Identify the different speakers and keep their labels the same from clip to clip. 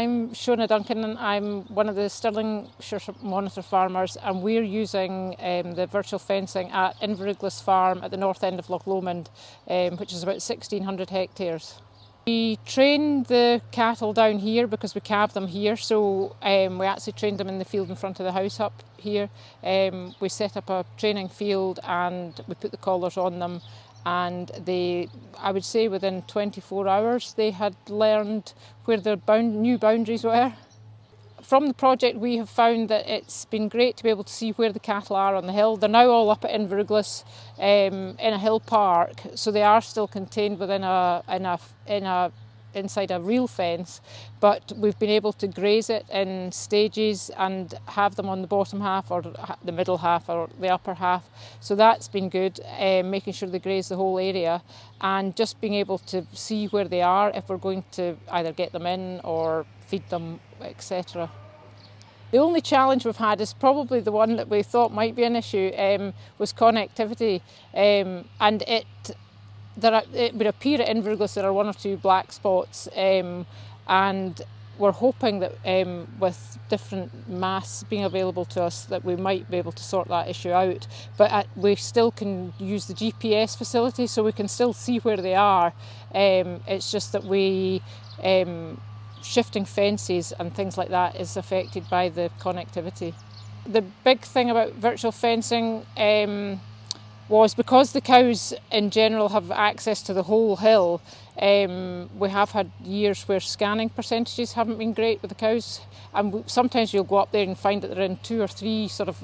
Speaker 1: I'm Shona Duncan and I'm one of the Stirlingshire monitor farmers, and we're using the virtual fencing at Inveruglis farm at the north end of Loch Lomond, which is about 1,600 hectares. We train the cattle down here because we calve them here, so we actually trained them in the field in front of the house up here. We set up a training field and we put the collars on them, and I would say within 24 hours they had learned where their new boundaries were. From the project we have found that it's been great to be able to see where the cattle are on the hill. They're now all up at Inveruglis in a hill park, so they are still contained within inside a real fence, but we've been able to graze it in stages and have them on the bottom half or the middle half or the upper half. So that's been good, making sure they graze the whole area and just being able to see where they are if we're going to either get them in or feed them, etc. The only challenge we've had is probably the one that we thought might be an issue, was connectivity, and it would appear at Inveruglis there are one or two black spots, and we're hoping that with different masts being available to us that we might be able to sort that issue out. But we still can use the GPS facility, so we can still see where they are. It's just that shifting fences and things like that is affected by the connectivity. The big thing about virtual fencing was because the cows in general have access to the whole hill. We have had years where scanning percentages haven't been great with the cows, and sometimes you'll go up there and find that they're in 2 or 3 sort of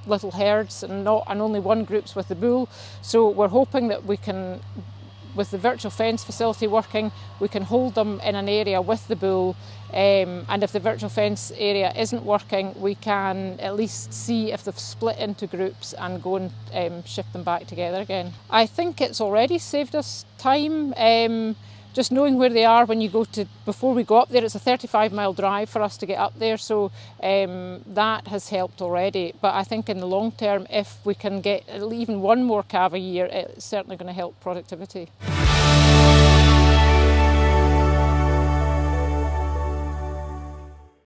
Speaker 1: little herds and only one group's with the bull. So we're hoping that we can, with the virtual fence facility working, we can hold them in an area with the bull, and if the virtual fence area isn't working, we can at least see if they've split into groups and go and shift them back together again. I think it's already saved us time, just knowing where they are before we go up there. It's a 35-mile drive for us to get up there, so that has helped already. But I think in the long term, if we can get even one more calf a year, it's certainly going to help productivity.